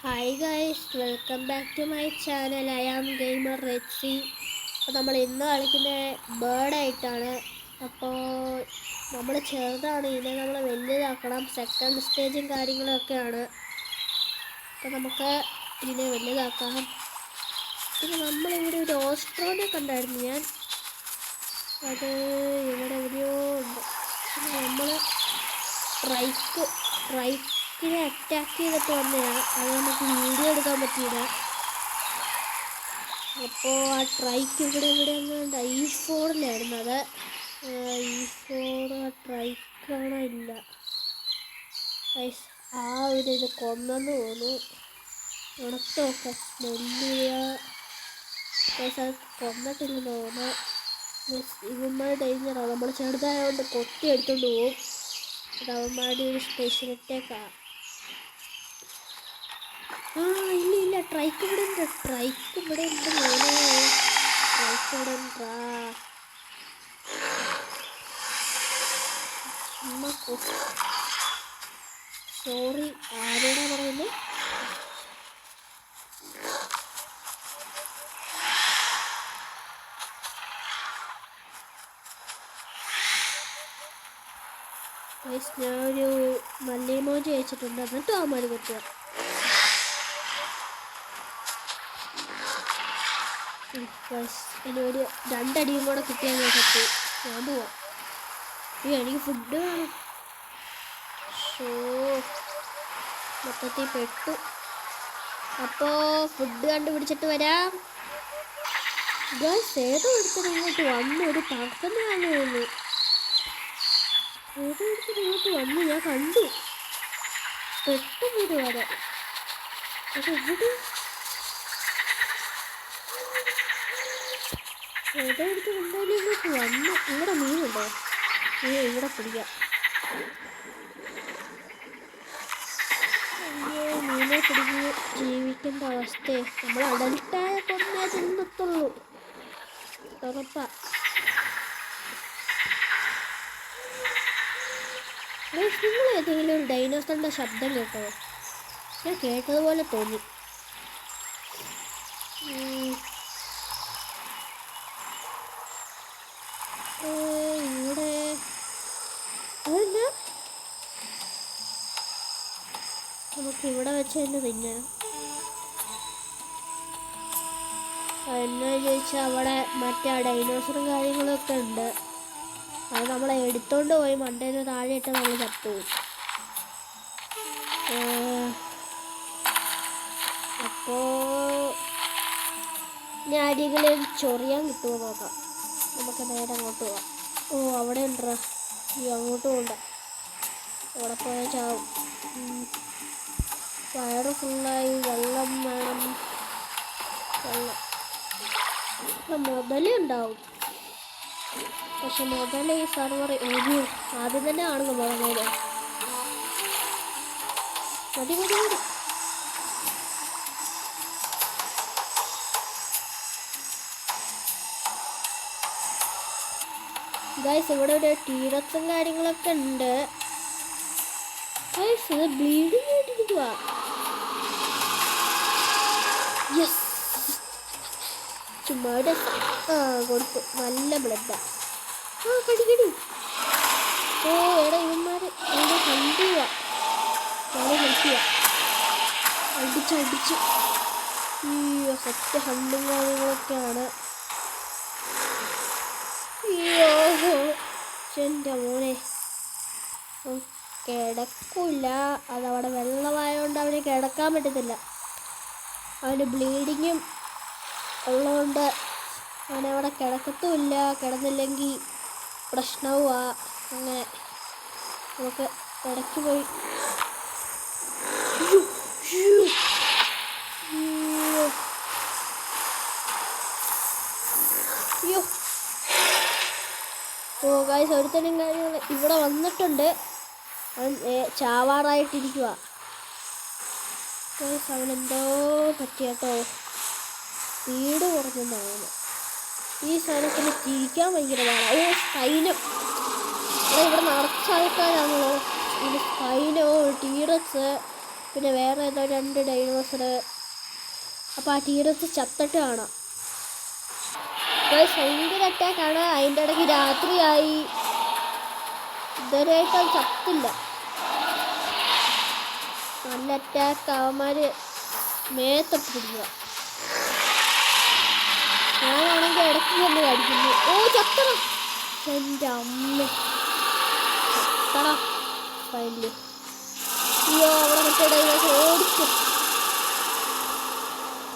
Hi guys, welcome back to my channel. I am gamer റെഡ്സി. അപ്പോൾ നമ്മൾ ഇന്ന് കളിക്കുന്ന ബേർഡായിട്ടാണ്. അപ്പോൾ നമ്മൾ ചെറുതാണ്, ഇതിനെ നമ്മൾ വലുതാക്കണം. സെക്കൻഡ് സ്റ്റേജും കാര്യങ്ങളൊക്കെയാണ്. അപ്പോൾ നമുക്ക് ഇതിനെ വലുതാക്കാം. പിന്നെ നമ്മളിവിടെ ഒരു ഓസ്ട്രോനെ കണ്ടായിരുന്നു ഞാൻ. അത് ഇവിടെ എവിടെയോ ഉണ്ട്. പിന്നെ നമ്മൾ ട്രൈക്കിനെ അറ്റാക്ക് ചെയ്തിട്ട് വന്നതാണ്. അത് നമുക്ക് വീഡിയോ എടുക്കാൻ പറ്റിയില്ല. അപ്പോൾ ആ ട്രൈക്ക് ഇവിടെ എങ്ങാണ്ട് E4-ലായിരുന്നു. അത് E4 ആ ട്രൈക്കാണോ ഇല്ല, ആ ഒരു ഇത് കൊന്നെന്ന് തോന്നുന്നു. ഉണക്കൊക്കെ സ്മെല്ല് അത് കൊന്നിട്ടില്ലെന്ന് തോന്നുന്നു. ഇവന്മാർ ഡേഞ്ചറാണ്. നമ്മൾ ചെറുതായതുകൊണ്ട് കൊത്തി എടുത്തുകൊണ്ട് പോകും. അത് അവന്മാരുടെ ഒരു സ്പെഷ്യൽ അറ്റാക്കാണ്. ഇല്ല, ട്രൈക്ക് ഇവിടെ ഉണ്ട്. ട്രൈക്ക് ഇവിടെ ഉണ്ടാ. സോറി, ആരോടാ പറയുന്നത്? ഞാനൊരു നല്ല ഇമോജി അയച്ചിട്ടുണ്ട്. എന്നിട്ട് അവന്മാർ കൊത്തുക. ഇനി ഒരു 2 അടിയും കൂടെ കിട്ടിയാൽ ഞാൻ കത്തി. ഞാൻ പോവാം. എനിക്ക് ഫുഡ് വേണം. മൊത്തത്തിൽ പെട്ടു. അപ്പോൾ ഫുഡ് കണ്ടുപിടിച്ചിട്ട് വരാം. ഏതോ എടുത്തിട്ട് ഇങ്ങോട്ട് വന്നു. ഒരു പറക്കുന്നതാണ് തോന്നുന്നു. ഏതോ എടുത്തിട്ട് ഇങ്ങോട്ട് വന്നു. ഞാൻ കണ്ടു. പെട്ടെന്ന് വരാം. അതെവിടെ? ഏതോ എടുത്ത് എന്തായാലും ഇങ്ങോട്ട് വന്നു. ഇവിടെ മീനുണ്ടോ? ഇവിടെ പിടിക്കാം. അയ്യോ, മീനെ പിടിച്ച് ജീവിക്കേണ്ട അവസ്ഥയെ. നമ്മൾ അഡൽട്ടായ കൊണ്ടേ തിന്നത്തുള്ളൂ, ഉറപ്പാ. നിങ്ങൾ ഏതെങ്കിലും ഒരു ഡൈനോസറിൻ്റെ ശബ്ദം കേട്ടോ? ഞാൻ കേട്ടതുപോലെ തോന്നി. ഇവിടെ അതല്ല, നമുക്ക് ഇവിടെ വെച്ച് തന്നെ തിന്നാം. എന്നാ ചോദിച്ചാൽ അവിടെ മറ്റേ ഡൈനോസറും കാര്യങ്ങളൊക്കെ ഉണ്ട്. അത് നമ്മളെ എടുത്തോണ്ട് പോയി മണ്ടേന്ന് താഴെ ഇട്ട് നമ്മൾ ചത്തുപോകും. അപ്പോൾ ഞാൻ അരികളിൽ ചൊറിയാൻ കിട്ടുമോ നോക്കാം. നമുക്ക് നേരെ അങ്ങോട്ട് പോവാം. അവിടെ ഉണ്ടാ. അങ്ങോട്ട് പോകണ്ട. അവിടെ പോയാൽ ചാവും. വയറ് ഫുള്ളായി. വെള്ളം വേണം. മുതലുണ്ടാവും. പക്ഷെ മുതൽ ഈ സർവർ ആദ്യം തന്നെ ആണെന്ന് പറഞ്ഞത്. മതി. ഗൈസ്, ഇവിടെ ഒരു ടീറസും കാര്യങ്ങളൊക്കെ ഉണ്ട്. ഗൈസ്, ഇത് ബ്ലീഡിങ് ആയിട്ടിരിക്കുക. യെസ്, ചുമ്മാ കൊടുത്തു. നല്ല ബ്ലഡാ. കടി. എടാ, ഇവന്മാര് ഇവിടെ കണ്ടുക. അടിച്ചു. സത്യ ഹണ്ടും കാര്യങ്ങളൊക്കെയാണ്. എൻ്റെ മോനെ കിടക്കില്ല. അതവിടെ വെള്ളമായതുകൊണ്ട് അവന് കിടക്കാൻ പറ്റത്തില്ല. അവന് ബ്ലീഡിങ്ങും ഉള്ളതുകൊണ്ട് അവനവിടെ കിടക്കത്തുമില്ല. കിടന്നില്ലെങ്കിൽ പ്രശ്നവുമാ. അങ്ങനെ നമുക്ക് ഇടയ്ക്ക് പോയി ഗൈസ്, ഒരുത്തനും കാര്യങ്ങൾ ഇവിടെ വന്നിട്ടുണ്ട്. അവൻ ചാവാറായിട്ടിരിക്കുക. ഗൈസ്, അവനെന്തോ പറ്റിയാട്ടോ. സ്പീഡ് കുറഞ്ഞെന്നാണ്. ഈ സാധനത്തിന് തിരിക്കാൻ ഭയങ്കര പാടാണ്. സ്പൈനം. ഇവിടെ നിറച്ച ആൾക്കാരാണല്ലോ. ഇത് സ്പൈനോ, ടീറസ്, പിന്നെ വേറെ ഏതോ 2 ഡൈനോസർ. അപ്പോൾ ആ ടീറസ് ചത്തിട്ട് കാണാം. ഭയങ്കര അറ്റാക്കാണ്. അതിൻ്റെ ഇടയ്ക്ക് രാത്രിയായി, ഇതുവരെയായിട്ട് അത് ചത്തില്ല. നല്ല അറ്റാക്ക്. അവന്മാർ മേത്തൊട്ട് പിടിക്കുക. ഞാനാണെങ്കിൽ ഇടയ്ക്ക് വന്ന് കടിക്കുന്നു. ഓ ചത്തണം. എൻ്റെ അമ്മ ചത്തണം ഫൈനലി. അയ്യോ അവിടെ മറ്റേ ഡൈനോസർ ഓടിച്ചു.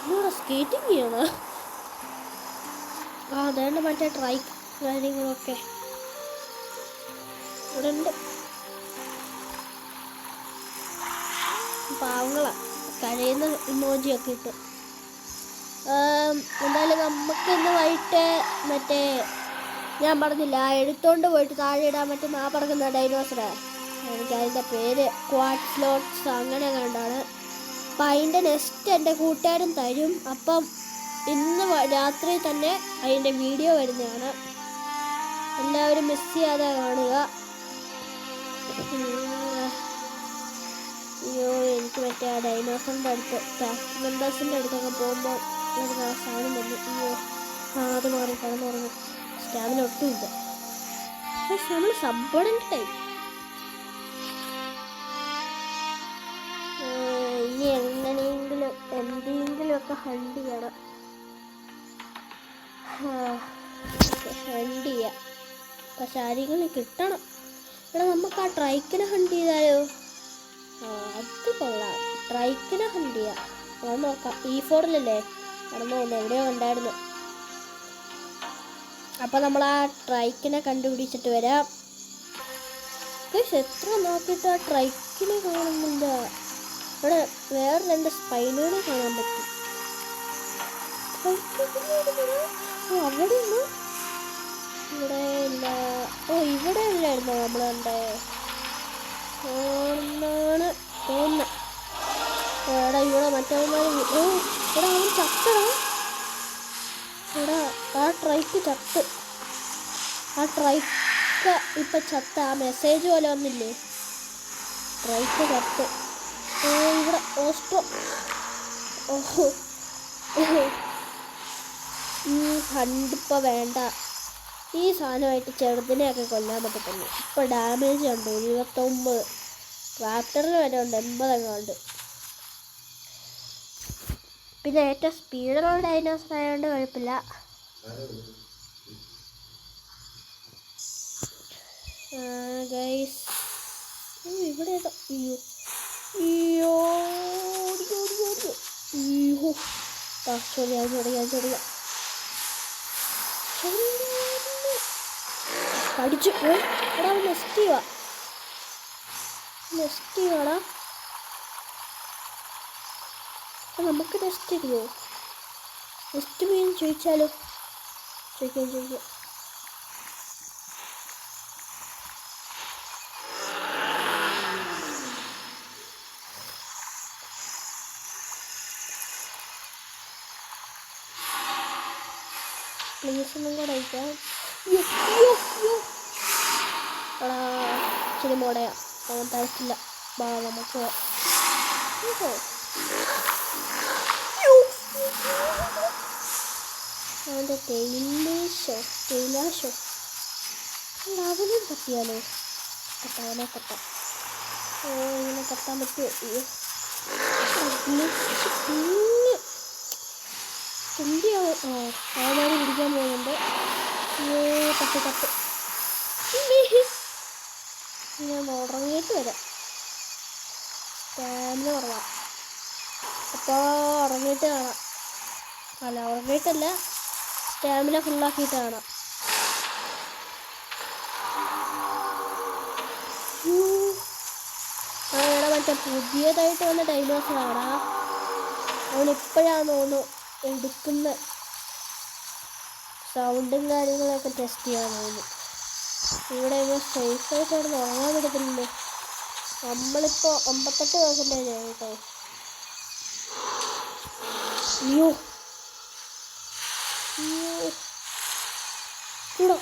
ഇവിടെ സ്കേറ്റിംഗ് ചെയ്യണം. അതേണ്ട മറ്റേ ട്രൈക്ക് കാര്യങ്ങളൊക്കെ ഇവിടെ ഉണ്ട്. പാവങ്ങളാ, കരയുന്ന ഇമോജിയൊക്കെ ഇട്ട്. എന്തായാലും നമുക്ക് ഇന്ന് വൈകിട്ട് മറ്റേ ഞാൻ പറഞ്ഞില്ല എടുത്തോണ്ട് പോയിട്ട് താഴെ ഇടാൻ പറ്റുന്ന ആ പറക്കുന്ന ഡൈനോസറാ. എനിക്ക് അതിൻ്റെ പേര് ക്വാഡ്സ്ലോട്ട്സ് അങ്ങനെ കണ്ടാണ്. അപ്പം അതിൻ്റെ നെക്സ്റ്റ് എൻ്റെ കൂട്ടുകാരൻ തരും. അപ്പം ഇന്ന് രാത്രി തന്നെ അതിൻ്റെ വീഡിയോ വരുന്നതാണ്. എല്ലാവരും മിസ് ചെയ്യാതെ കാണുക. അയ്യോ എനിക്ക് മറ്റേ ആ ഡൈനോസറിൻ്റെ അടുത്ത് പാക്ക് മെമ്പേഴ്സിൻ്റെ അടുത്തൊക്കെ പോകുമ്പോൾ എനിക്ക് ആ സാധനം വന്നു. അയ്യോ അത് മാറി കിടന്നുറങ്ങും. സ്റ്റാമിന ഒട്ടുമില്ല. പക്ഷെ നമ്മൾ സബ്ബോർഡിൻ്റെ ടൈം. ഇനി എങ്ങനെയെങ്കിലും എന്തെങ്കിലുമൊക്കെ ഹണ്ട് ചെയ്യണം. ഹണ്ട് ചെയ്യാം. പക്ഷെ ആരെങ്കിലും കിട്ടണം. ഇവിടെ നമുക്ക് ആ ട്രൈക്കിനെ ഹണ്ട് ചെയ്താലോ? അത് കൊള്ളാം. ട്രൈക്കിനെ ഹണ്ട് ചെയ്യാം. അത് നോക്കാം. E4-ലല്ലേ നടന്നു പോകുന്നത്. എവിടെയോ ഉണ്ടായിരുന്നു. അപ്പം നമ്മൾ ആ ട്രൈക്കിനെ കണ്ടുപിടിച്ചിട്ട് വരാം. പക്ഷെ എത്ര നോക്കിയിട്ട് ആ ട്രൈക്കിനെ കാണുന്നില്ല. ഇവിടെ വേറെ 2 സ്പൈനുകളെ കാണാൻ പറ്റും. അവിടെ ഒന്നും ഇവിടെ ഇല്ല. ഇവിടെ ഇല്ലായിരുന്നോ നമ്മൾ കണ്ടേ? എന്നാണ് തോന്നുന്നത്. എടാ ഇവിടെ മറ്റവന്മാർ. ഇവിടെ അവൻ ചത്തടാ. ഇവിടെ ആ ട്രൈക്ക് ചത്ത്. ആ ട്രൈക്ക് ഇപ്പം ചത്ത. ആ മെസ്സേജ് പോലെ വന്നില്ലേ? ട്രൈക്ക് ചത്ത്. ഇവിടെ ഓസ്ട്രോ. ഓഹോ കണ്ടിപ്പോൾ വേണ്ട. ഈ സാധനമായിട്ട് ചെറുതിനെയൊക്കെ കൊല്ലാൻ പറ്റത്തുള്ളൂ. ഇപ്പോൾ ഡാമേജ് ഉണ്ട് 29. റാപ്റ്ററിന് വരെ ഉണ്ട് 80 ഉണ്ട്. പിന്നെ ഏറ്റവും സ്പീഡുള്ള ഡൈനോസർ ആയതുകൊണ്ട് കുഴപ്പമില്ല. ഗൈസ് ഇവിടെ അയ്യോ അയ്യോ അയ്യോ ചൊറിയാ കടിച്ചു. എടാ നെസ്റ്റ് ചെയ്യുവാടാ. നമുക്ക് നെസ്റ്റ് ഇടുമോ? നെസ്റ്റ് മീൻ ചോദിച്ചാലോ? ചോദിക്കാം. പ്ലീസ് ഒന്നും കൂടെ അയക്കാം. എടാ ഇച്ചിരി മോടയാ. അവൻ തരത്തില്ല. ബാ നമുക്ക് അവൻ്റെ തേയിലാശോ അവനും കത്തിയാലോ? അവനെ കത്താം. ഇങ്ങനെ കത്താൻ പറ്റുമോ? അവന്മാർ പിടിക്കാൻ പോകുന്നുണ്ട്. കത്ത് ഞാൻ ഉറങ്ങിയിട്ട് വരാം. സ്റ്റാമിന കുറവാം. അപ്പോൾ ഉറങ്ങിയിട്ട് കാണാം. അല്ല ഉറങ്ങിയിട്ടല്ല, സ്റ്റാമിന ഫുള്ളാക്കിയിട്ട് കാണാം. അവിടെ മറ്റേ പുതിയതായിട്ട് വന്ന ഡൈനോസറാണ്. അവനിപ്പോഴാണ് തോന്നുന്നു എടുക്കുന്ന സൗണ്ടും കാര്യങ്ങളൊക്കെ ടെസ്റ്റ് ചെയ്യാൻ തോന്നുന്നു. ഇവിടെ സേഫായിട്ട് കിടന്ന് ഉറങ്ങാൻ പറ്റത്തില്ലല്ലോ. നമ്മളിപ്പോൾ 58% കേട്ടോ. അയ്യോ ഇവിടെ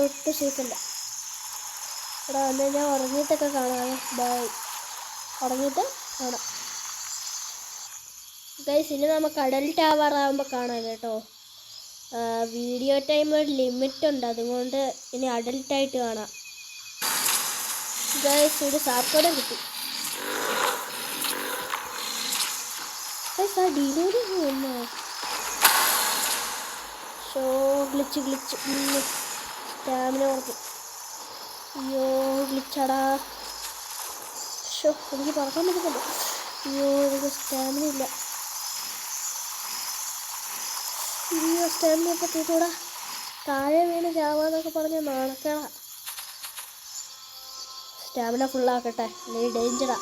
ഒട്ടും സേഫല്ല. ഇവിടെ വന്ന് ഞാൻ ഉറങ്ങിയിട്ടൊക്കെ കാണാം. ബൈ. തുടങ്ങിയിട്ട് കാണാം ഗൈസ്. ഇനി നമുക്ക് അഡൽട്ട് ആവാറാകുമ്പോൾ കാണാം കേട്ടോ. വീഡിയോ ടൈം ഒരു ലിമിറ്റ് ഉണ്ട്, അതുകൊണ്ട് ഇനി അഡൽട്ടായിട്ട് കാണാം ഗൈസ്. ഒരു സാക്കോടെ കിട്ടി ഗൈസ്. ആ ഡിലൂടെ എന്നോ ഷോ ഗ്ലിച്ച് സ്റ്റാമിന കുറഞ്ഞു. അയ്യോ ഗ്ലിച്ചാടാ. ഷോ എനിക്ക് പറക്കാൻ പറ്റുന്നില്ല. അയ്യോ എനിക്ക് സ്റ്റാമിന ഇല്ല. അയ്യോ സ്റ്റാമിന പറ്റിയിട്ടൂടാ. താഴെ വീണ് ചാവാന്നൊക്കെ പറഞ്ഞ നാണക്കേടാ. സ്റ്റാമിന ഫുള്ളാക്കട്ടെ, നീ ഡേഞ്ചറാ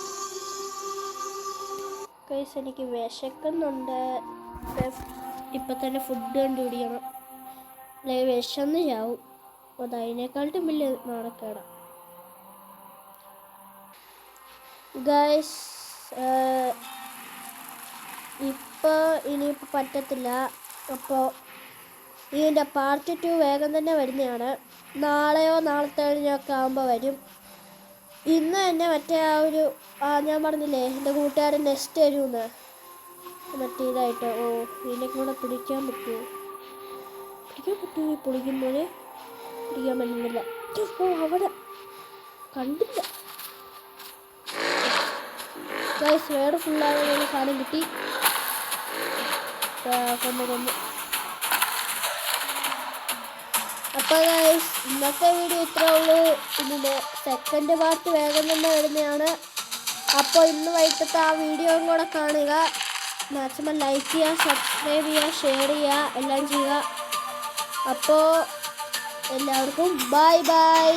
ഗൈസ്. എനിക്ക് വിശക്കുന്നുണ്ട്. ഇപ്പം തന്നെ ഫുഡ് കണ്ടുപിടിക്കണം, അല്ലെങ്കിൽ വിശന്ന് ചാവും. അത് അതിനേക്കാളും വലിയ നാണക്കേടാ ഗൈസ്. ഇനിയിപ്പോൾ പറ്റത്തില്ല. അപ്പോൾ ഇതിൻ്റെ പാർട്ട് 2 വേഗം തന്നെ വരുന്നതാണ്. നാളെയോ നാളത്തെ കഴിഞ്ഞൊക്കെ ആകുമ്പോൾ വരും. ഇന്ന് തന്നെ മറ്റേ ഞാൻ പറഞ്ഞില്ലേ എൻ്റെ കൂട്ടുകാരൻ നെക്സ്റ്റ് വരുമെന്ന്, മറ്റേ ഇതായിട്ട്. ഓ ഇതിനെ കൂടെ പിടിക്കാൻ പറ്റുമോ? പൊളിക്കുമ്പോൾ പിടിക്കാൻ പറ്റുന്നില്ല. ഓ അവിടെ കണ്ടില്ല ഗൈസ്. വേറെ ഫുള്ളായ സാധനം കിട്ടി. കൊന്നു. അപ്പോൾ ഗൈസ് ഇന്നത്തെ വീഡിയോ ഇത്രേ ഉള്ളൂ. ഇതിൻ്റെ സെക്കൻഡ് പാർട്ട് വേഗം തന്നെ വരുന്നതാണ്. അപ്പോൾ ഇന്ന് വൈകിട്ടത്തെ ആ വീഡിയോയും കൂടെ കാണുക. മാക്സിമം ലൈക്ക് ചെയ്യുക, സബ്സ്ക്രൈബ് ചെയ്യുക, ഷെയർ ചെയ്യുക, എല്ലാം ചെയ്യുക. അപ്പോൾ എല്ലാവർക്കും ബൈ ബൈ.